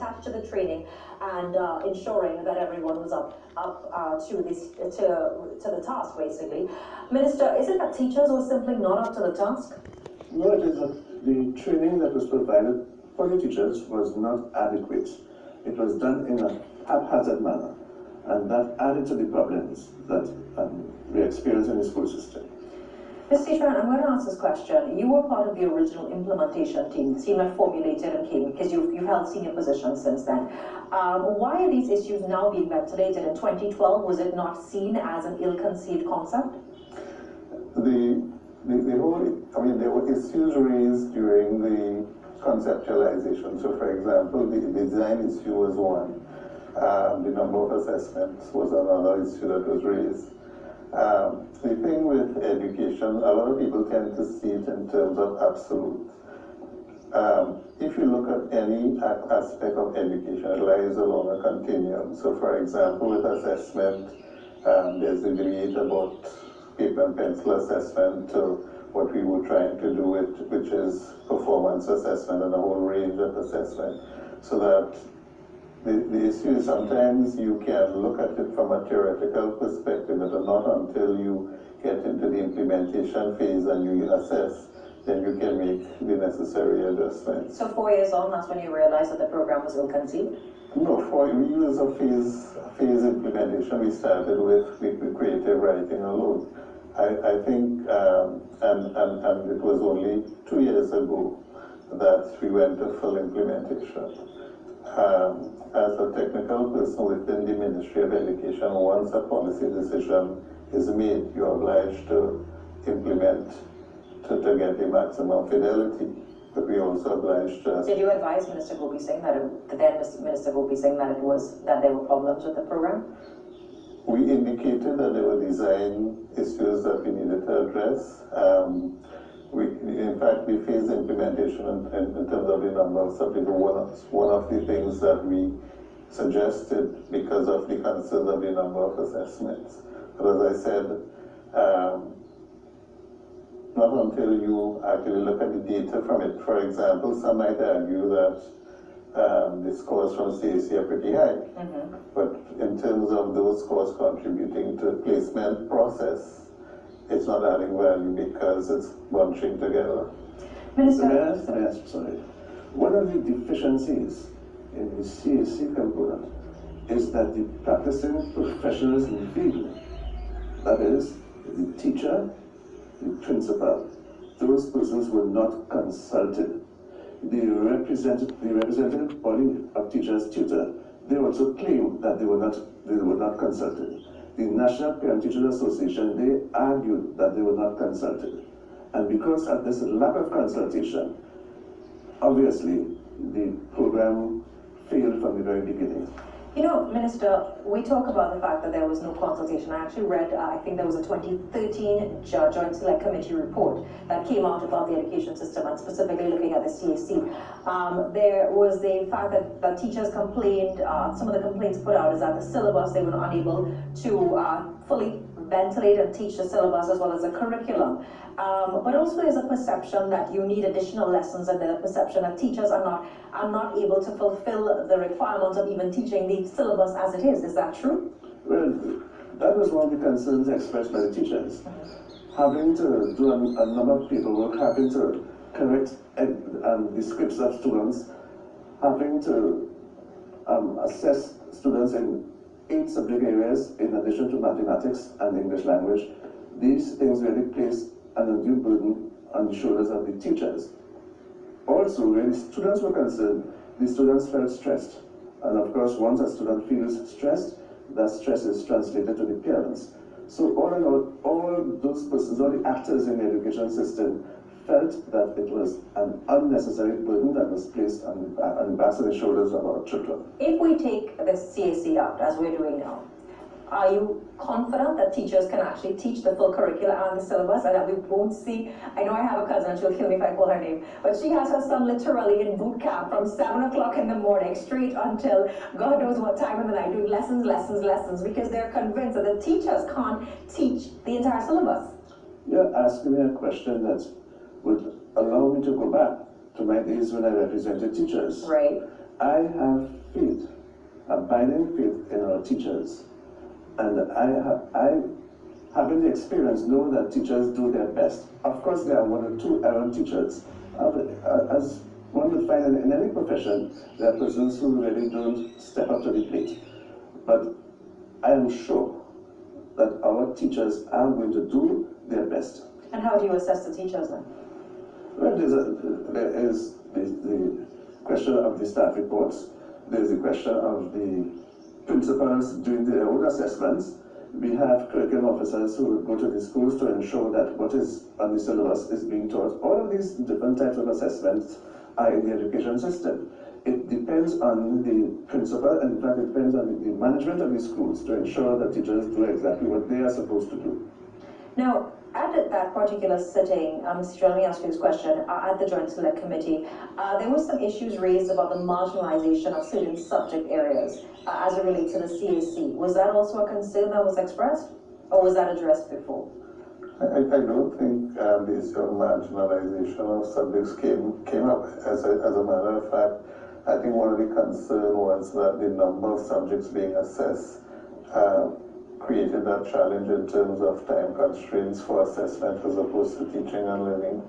attached to the training and ensuring that everyone was up to the task, basically. Minister, is it that teachers were simply not up to the task? No, it is that the training that was provided for the teachers was not adequate. It was done in a haphazard manner, and that added to the problems that we experience in the school system. Mr. Keishran, I'm going to ask this question. You were part of the original implementation team, the team that formulated and came, because you've held senior positions since then. Why are these issues now being ventilated? In 2012, was it not seen as an ill-conceived concept? There were issues raised during the conceptualization. So, for example, the design issue was one. The number of assessments was another issue that was raised. The thing with education, a lot of people tend to see it in terms of absolute. If you look at any aspect of education, it lies along a continuum. So, for example, with assessment, there's a debate about paper and pencil assessment to what we were trying to do with, which is performance assessment and a whole range of assessment. So that the issue is sometimes you can look at it from a theoretical perspective, but not until you get into the implementation phase and you assess, then you can make the necessary adjustments. So 4 years on, that's when you realized that the program was ill-conceived? No, 4 years of phase implementation, we started with creative writing alone. I think, and it was only 2 years ago that we went to full implementation. As a technical person within the Ministry of Education, once a policy decision is made, you're obliged to implement to get the maximum fidelity. But we also obliged to... Did you advise Minister Gopi Singh Minister Gopi Singh that there were problems with the program? We indicated that there were design issues that we needed to address. In fact, we phased implementation in terms of the number of subjects. One of the things that we suggested because of the concerns of the number of assessments. But as I said, not until you actually look at the data from it. For example, some might argue that the scores from CAC are pretty high. Mm-hmm. But in terms of those scores contributing to the placement process, it's not adding value because it's bunching together. Minister, sorry. One of the deficiencies in the CAC component is that the practicing professionals in the field, that is, the teacher, the principal, those persons were not consulted. The representative body of teachers, tutor, they also claim that they were not consulted. The National Parent-Teachers Association, they argued that they were not consulted. And because of this lack of consultation, obviously, the program failed from the very beginning. You know, Minister, we talk about the fact that there was no consultation. I actually read, I think there was a 2013 Joint Select Committee report that came out about the education system and specifically looking at the CAC. There was the fact that teachers complained, some of the complaints put out is that the syllabus, they were unable to fully ventilate and teach the syllabus as well as the curriculum. But also there's a perception that you need additional lessons, and there's a perception that teachers are not able to fulfill the requirements of even teaching the syllabus as it is. Is that true? Well, that was one of the concerns expressed by the teachers. Having to do a number of paperwork, having to correct the scripts of students, having to assess students in 8 subject areas in addition to mathematics and English language. These things really place an undue burden on the shoulders of the teachers. Also, when the students were concerned, the students felt stressed. And of course, once a student feels stressed, that stress is translated to the parents. So all in all those persons, all the actors in the education system felt that it was an unnecessary burden that was placed on the backs and the shoulders of our children. If we take the CAC out, as we're doing now, are you confident that teachers can actually teach the full curricula and the syllabus, and that we won't see? I know I have a cousin, she'll kill me if I call her name, but she has her son literally in boot camp from 7 o'clock in the morning straight until God knows what time in the night, doing lessons, because they're convinced that the teachers can't teach the entire syllabus. You're asking me a question that would allow me to go back to my days when I represented teachers. Right. I have faith, abiding faith in our teachers. And I having the experience, know that teachers do their best. Of course, there are one or two errant teachers. As one would find in any profession, there are persons who really don't step up to the plate. But I am sure that our teachers are going to do their best. And how do you assess the teachers then? Well, there is the question of the staff reports. There's the question of the principals doing their own assessments. We have curriculum officers who go to the schools to ensure that what is on the syllabus is being taught. All of these different types of assessments are in the education system. It depends on the principal, and in fact it depends on the management of the schools to ensure that teachers do exactly what they are supposed to do. Now, at that particular sitting, Mr. John, let me ask you this question. At the Joint Select Committee, there were some issues raised about the marginalization of certain subject areas as it relates to the CAC. Was that also a concern that was expressed, or was that addressed before? I don't think the issue of marginalization of subjects came up. As a matter of fact, I think one of the concerns was that the number of subjects being assessed created that challenge in terms of time constraints for assessment as opposed to teaching and learning.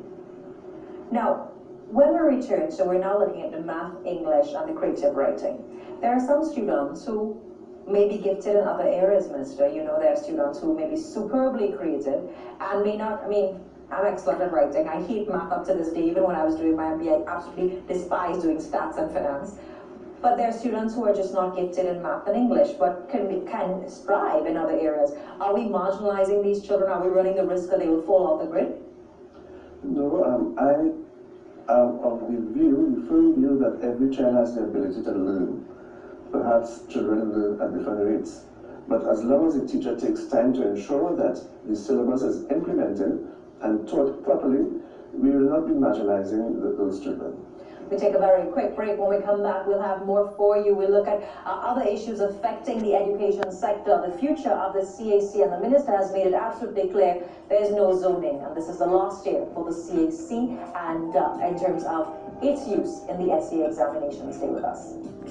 Now, when we return, so we're now looking at the math, English, and the creative writing. There are some students who may be gifted in other areas, Minister. You know, there are students who may be superbly creative and may not, I'm excellent at writing. I hate math up to this day. Even when I was doing my MBA, I absolutely despise doing stats and finance. But there are students who are just not gifted in math and English, but can strive in other areas. Are we marginalizing these children? Are we running the risk that they will fall off the grid? No, I am of the firm view that every child has the ability to learn. Perhaps children learn at different rates. But as long as the teacher takes time to ensure that the syllabus is implemented and taught properly, we will not be marginalizing those children. We take a very quick break. When we come back, we'll have more for you. We'll look at other issues affecting the education sector, the future of the CAC, and the Minister has made it absolutely clear there is no zoning, and this is the last year for the CAC, and in terms of its use in the SEA examination. Stay with us.